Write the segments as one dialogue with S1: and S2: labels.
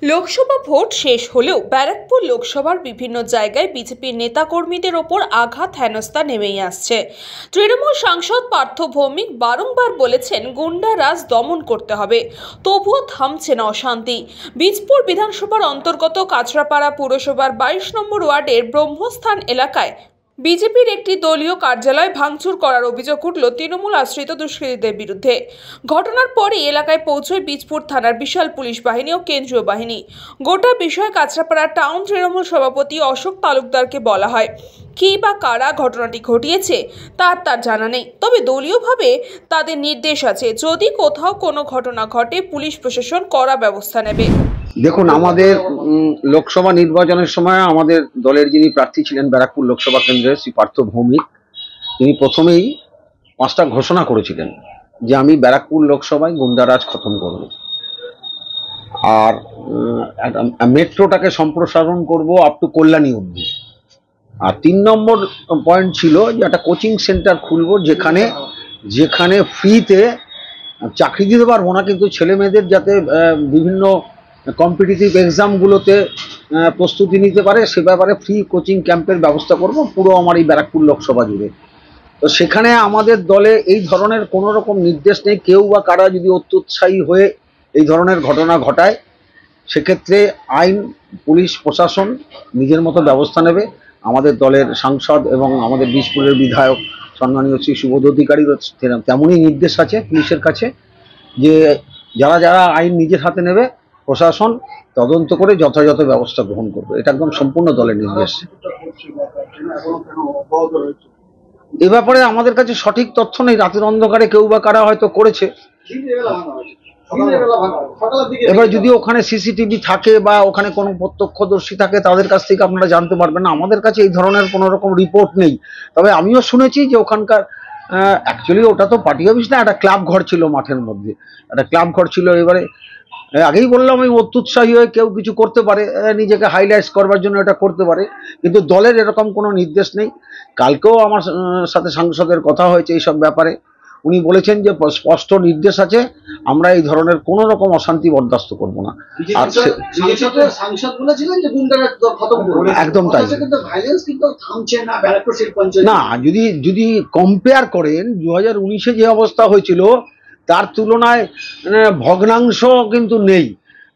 S1: Lok Sabha vote শেষ হলেও ব্যারাকপুর লোকসভার বিভিন্ন জায়গায় বিজেপির নেতাকর্মীদের ওপর আঘাত হেনস্থা নেমেই আসছে। তৃণমূল সাংসদ পার্থ ভৌমিক বারংবার বলেছেন গুন্ডা রাজ দমন করতে হবে, তবুও থামছে না অশান্তি। বীজপুর বিধানসভার অন্তর্গত কাঁচরাপাড়া পুরসভার 22 নম্বর ওয়ার্ডের ব্রহ্মস্থান এলাকায় বিজেপির একটি দলীয় কার্যালয় ভাঙচুর করার অভিযোগ উঠল তৃণমূল আশ্রিত দুষ্কৃতীদের বিরুদ্ধে। ঘটনার পরই এলাকায় পৌঁছয় বীজপুর থানার বিশাল পুলিশ বাহিনী ও কেন্দ্রীয় বাহিনী। গোটা বিষয়ে কাঁচরাপাড়া টাউন তৃণমূল সভাপতি অশোক তালুকদারকে বলা হয়, কি বা কারা ঘটনাটি ঘটিয়েছে তার জানা নেই, তবে দলীয়ভাবে তাদের নির্দেশ আছে যদি কোথাও কোনো ঘটনা ঘটে পুলিশ প্রশাসন কড়া ব্যবস্থা নেবে।
S2: দেখুন, আমাদের লোকসভা নির্বাচনের সময় আমাদের দলের যিনি প্রার্থী ছিলেন ব্যারাকপুর লোকসভা কেন্দ্রের শ্রী পার্থ ভৌমিক, তিনি প্রথমেই 5টা ঘোষণা করেছিলেন যে আমি ব্যারাকপুর লোকসভায় গুন্ডারাজ খতম করব, আর মেট্রোটাকে সম্প্রসারণ করব আপ টু কল্যাণী অবধি। আর 3 নম্বর পয়েন্ট ছিল যে একটা কোচিং সেন্টার খুলব যেখানে ফ্রিতে চাকরি দিতে পারবো না, কিন্তু ছেলে মেয়েদের যাতে বিভিন্ন কম্পিটিটিভ এক্সামগুলোতে প্রস্তুতি নিতে পারে সে ব্যাপারে ফ্রি কোচিং ক্যাম্পের ব্যবস্থা করব পুরো আমার এই ব্যারাকপুর লোকসভা জুড়ে। তো সেখানে আমাদের দলে এই ধরনের কোনো রকম নির্দেশ নেই। কেউ বা কারা যদি অত্যুৎসাহী হয়ে এই ধরনের ঘটনা ঘটায় সেক্ষেত্রে আইন, পুলিশ প্রশাসন নিজের মতো ব্যবস্থা নেবে। আমাদের দলের সাংসদ এবং আমাদের বীজপুরের বিধায়ক সম্মানীয় শ্রী সুবোধ অধিকারীর তেমনই নির্দেশ আছে পুলিশের কাছে যে যারা যারা আইন নিজের হাতে নেবে প্রশাসন তদন্ত করে যথাযথ ব্যবস্থা গ্রহণ করবে। এটা একদম সম্পূর্ণ দলের নির্দেশ। এ ব্যাপারে আমাদের কাছে সঠিক তথ্য নেই। রাতের অন্ধকারে কেউ বা কারা হয়তো করেছে। এবার যদি ওখানে সিসিটিভি থাকে বা ওখানে কোনো প্রত্যক্ষদর্শী থাকে তাদের কাছ থেকে আপনারা জানতে পারবেন না। আমাদের কাছে এই ধরনের কোনো রকম রিপোর্ট নেই। তবে আমিও শুনেছি যে ওখানকার অ্যাকচুয়ালি ওটা তো পার্টি অফিস না, একটা ক্লাব ঘর ছিল, মাঠের মধ্যে একটা ক্লাব ঘর ছিল। এবারে আগেই বললাম ওই অত্যুৎসাহী হয়ে কেউ কিছু করতে পারে, নিজেকে হাইলাইট করবার জন্য এটা করতে পারে, কিন্তু দলের এরকম কোনো নির্দেশ নেই। কালকেও আমার সাথে সাংসদের কথা হয়েছে এইসব ব্যাপারে। উনি বলেছেন যে স্পষ্ট নির্দেশ আছে, আমরা এই ধরনের কোনো রকম অশান্তি বরদাস্ত করব না। আর একদম তাই না, যদি কম্পেয়ার করেন 2019-এ যে অবস্থা হয়েছিল তার তুলনায় ভগ্নাংশ কিন্তু নেই।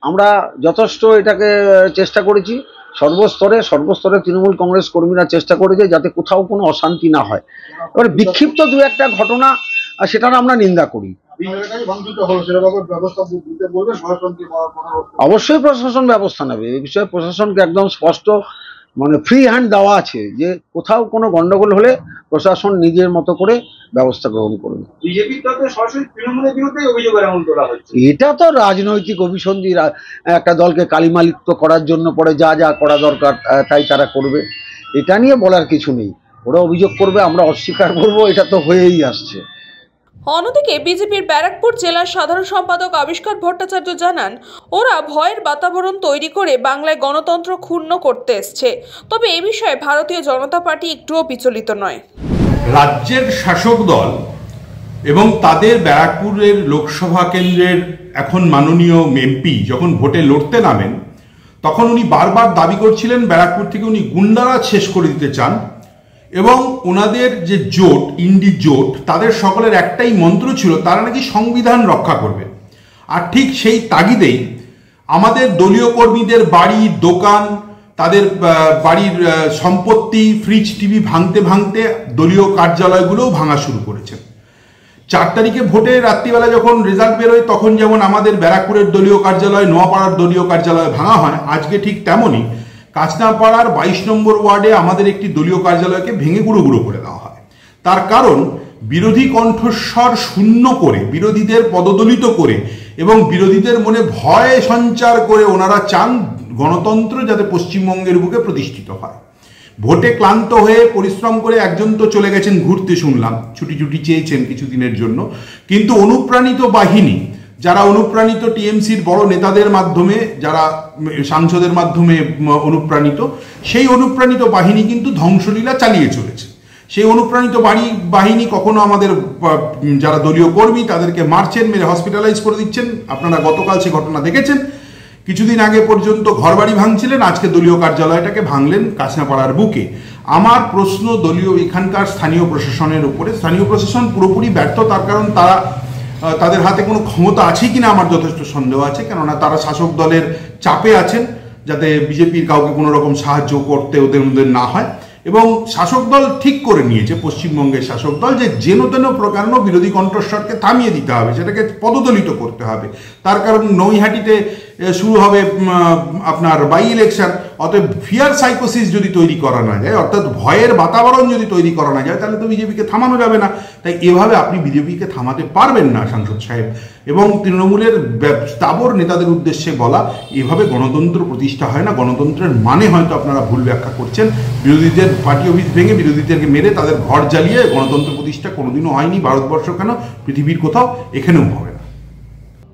S2: আমরা যথেষ্ট এটাকে চেষ্টা করেছি, সর্বস্তরে তৃণমূল কংগ্রেস কর্মীরা চেষ্টা করেছে যাতে কোথাও কোনো অশান্তি না হয়। এবার বিক্ষিপ্ত দু একটা ঘটনা সেটার আমরা নিন্দা করি। অবশ্যই প্রশাসন ব্যবস্থা নেবে। এই বিষয়ে প্রশাসনকে একদম স্পষ্ট ফ্রি হ্যান্ড দেওয়া আছে যে কোথাও কোনো গন্ডগোল হলে প্রশাসন নিজের মতো করে ব্যবস্থা গ্রহণ করবে। এটা তো রাজনৈতিক অভিসন্ধি, একটা দলকে কালিমালিপ্ত করার জন্য পরে যা যা করা দরকার তাই তারা করবে, এটা নিয়ে বলার কিছু নেই। ওরা অভিযোগ করবে, আমরা অস্বীকার করব, এটা তো হয়েই আসছে।
S1: অন্যদিকে বিজেপির ব্যারাকপুর জেলার সাধারণ সম্পাদক আবিষ্কার ভট্টাচার্য জানান, ওরা ভয়ের বাতাবরণ তৈরি করে বাংলায় গণতন্ত্র ক্ষুণ্ণ করতে এসছে। তবে এ বিষয়ে ভারতীয় জনতা পার্টি একটুও বিচলিত নয়।
S3: রাজ্যের শাসক দল এবং তাদের ব্যারাকপুরের লোকসভা কেন্দ্রের এখন মাননীয় এমপি যখন ভোটে লড়তে নামেন তখন উনি বারবার দাবি করছিলেন ব্যারাকপুর থেকে উনি গুন্ডারাজ শেষ করে দিতে চান, এবং ওনাদের যে জোট, ইন্ডি জোট, তাদের সকলের একটাই মন্ত্র ছিল তারা নাকি সংবিধান রক্ষা করবে। আর ঠিক সেই তাগিদেই আমাদের দলীয় কর্মীদের বাড়ি, দোকান, তাদের বাড়ির সম্পত্তি, ফ্রিজ, টিভি ভাঙতে ভাঙতে দলীয় কার্যালয়গুলোও ভাঙা শুরু করেছেন। 4 তারিখে ভোটে রাত্রিবেলা যখন রেজাল্ট বেরোয় তখন যেমন আমাদের ব্যারাকপুরের দলীয় কার্যালয়, নোয়াপাড়ার দলীয় কার্যালয় ভাঙা হয়, আজকে ঠিক তেমনই কাঁচরাপাড়ার 22 নম্বর ওয়ার্ডে আমাদের একটি দলীয় কার্যালয়কে ভেঙে গুঁড়ো গুঁড়ো করে দেওয়া হয়। তার কারণ বিরোধী কণ্ঠস্বর শূন্য করে, বিরোধীদের পদদলিত করে এবং বিরোধীদের মনে ভয় সঞ্চার করে ওনারা চান গণতন্ত্র যাতে পশ্চিমবঙ্গের বুকে প্রতিষ্ঠিত হয়। ভোটে ক্লান্ত হয়ে পরিশ্রম করে একজন তো চলে গেছেন ঘুরতে, শুনলাম ছুটি চেয়েছেন কিছুদিনের জন্য, কিন্তু অনুপ্রাণিত বাহিনী, যারা অনুপ্রাণিত টিএমসির বড় নেতাদের মাধ্যমে, যারা সাংসদের মাধ্যমে অনুপ্রাণিত, সেই অনুপ্রাণিত বাহিনী কিন্তু ধ্বংসলীলা চালিয়ে চলেছে। সেই অনুপ্রাণিত বাহিনী কখনো আমাদের যারা দলীয় কর্মী তাদেরকে মারছেন, মেরে হসপিটালাইজ করে দিচ্ছেন। আপনারা গতকাল সে ঘটনা দেখেছেন। কিছুদিন আগে পর্যন্ত ঘরবাড়ি ভাঙছিলেন, আজকে দলীয় কার্যালয়টাকে ভাঙলেন কাছনাপাড়ার বুকে। আমার প্রশ্ন দলীয় এখানকার স্থানীয় প্রশাসনের উপরে। স্থানীয় প্রশাসন পুরোপুরি ব্যর্থ, তার কারণ তাদের হাতে কোনো ক্ষমতা আছে কিনা আমার যথেষ্ট সন্দেহ আছে, কেননা তারা শাসক দলের চাপে আছেন যাতে বিজেপির কাউকে কোনো রকম সাহায্য করতে ওদের মধ্যে না হয়। এবং শাসক দল ঠিক করে নিয়েছে, পশ্চিমবঙ্গের শাসক দল, যে যেন তেন প্রকাণ্ড বিরোধী কণ্ঠস্বরকে থামিয়ে দিতে হবে, সেটাকে পদদলিত করতে হবে। তার কারণ নৈহাটিতে শুরু হবে আপনার বাই ইলেকশন, অতএব ফিয়ার সাইকোসিস যদি তৈরি করা না যায়, অর্থাৎ ভয়ের বাতাবরণ যদি তৈরি করা না যায়, তাহলে তো বিজেপিকে থামানো যাবে না। তাই এভাবে আপনি বিজেপিকে থামাতে পারবেন না সাংসদ সাহেব। এবং তৃণমূলের স্থাবর নেতাদের উদ্দেশ্যে বলা, এভাবে গণতন্ত্র প্রতিষ্ঠা হয় না। গণতন্ত্রের মানে হয়তো আপনারা ভুল ব্যাখ্যা করছেন। বিরোধীদের পার্টি অফিস ভেঙে, বিরোধীদেরকে মেরে, তাদের ঘর জ্বালিয়ে গণতন্ত্র প্রতিষ্ঠা কোনোদিনও হয়নি ভারতবর্ষ কেন, পৃথিবীর কোথাও, এখানেও হবে না।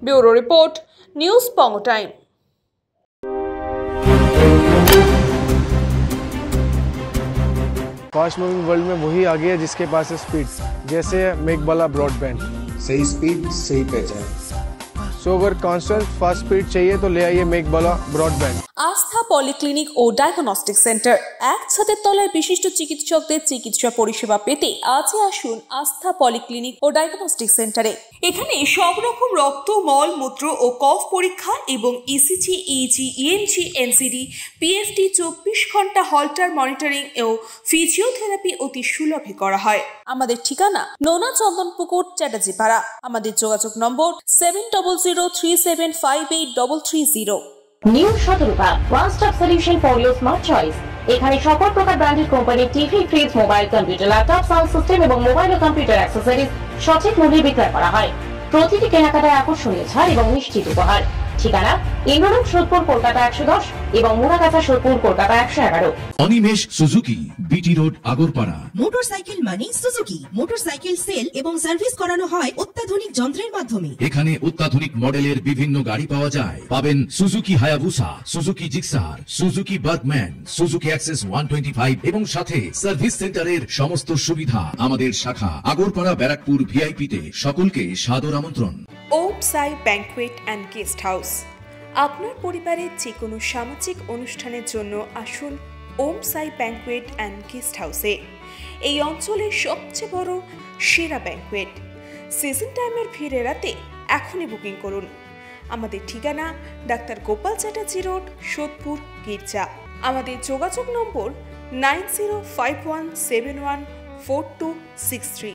S1: ব্যুরো রিপোর্ট, নিউজ পঙ্গ টাইম।
S4: फास्ट मूविंग वर्ल्ड में वही आगे है जिसके पास है स्पीड, जैसे मेघबाला ब्रॉडबैंड।
S5: सही स्पीड सही पहचान।
S4: सो अगर कांस्टेंट फास्ट स्पीड चाहिए तो ले आइए मेघबाला ब्रॉडबैंड।
S1: আস্থা পলিক্লিনিক ও ডায়াগনস্টিক সেন্টার, এক ছাদের তলায় বিশিষ্ট চিকিৎসকদের চিকিৎসা পরিষেবা পেতে আজই আসুন আস্থা পলিক্লিনিক ও ডায়াগনস্টিক সেন্টারে। এখানে সব রকম রক্ত, মল, মূত্র ও কফ পরীক্ষা এবং ECG, easy, EMG, NCD, PFT 24 ঘন্টা হল্টার মনিটরিং ও ফিজিওথেরাপি অতি সুলভে করা হয়। আমাদের ঠিকানা নোনা চন্দনপুকুর, চ্যাটার্জিপাড়া। আমাদের যোগাযোগ নম্বর 7003758330।
S6: New Shatarupa, one stop solution for your smart choice. এখানে সকল প্রকার ব্র্যান্ডেড কোম্পানির TV, fridge, mobile, computer, laptop, sound system এবং মোবাইল ও কম্পিউটার অ্যাক্সেসরিজ সঠিক মূল্যে বিক্রয় করা হয়। প্রতিটি কেনাকাটায় আকর্ষণীয় ছাড় এবং নিশ্চিত উপহার। ঠিকানা ইন্দ্রলোক, সোদপুর, কলকাতা 110 এবং Muragachha, Sodepur, Kolkata 111।
S7: Animesh Suzuki, BT road, Agarpara.
S8: Motorcycle মানে সুজুকি। মোটরসাইকেল সেল এবং সার্ভিস করানো হয় অত্যাধুনিক যন্ত্রের মাধ্যমে।
S7: এখানে অত্যাধুনিক মডেলের বিভিন্ন গাড়ি পাওয়া যায়। পাবেন Suzuki Hayabusa, Suzuki Gixxer, Suzuki Bergman, Suzuki access 125 এবং সাথে সার্ভিস সেন্টারের সমস্ত সুবিধা। আমাদের শাখা আগরপাড়া, ব্যারাকপুর ভিআইপি তে। সকলকে সাদর আমন্ত্রণ।
S1: ওম সাই ব্যাংকুয়েট অ্যান্ড গেস্ট হাউস। আপনার পরিবারের যে কোনো সামাজিক অনুষ্ঠানের জন্য আসুন ওম সাই ব্যাংকুয়েট অ্যান্ড গেস্ট হাউসে। এই অঞ্চলের সবচেয়ে বড় সেরা ব্যাংকুয়েট। সিজন টাইমের ভিড় এড়াতে এখনই বুকিং করুন। আমাদের ঠিকানা ডাক্তার গোপাল চ্যাটার্জি রোড, সোদপুর, গির্জা। আমাদের যোগাযোগ নম্বর 9051714263।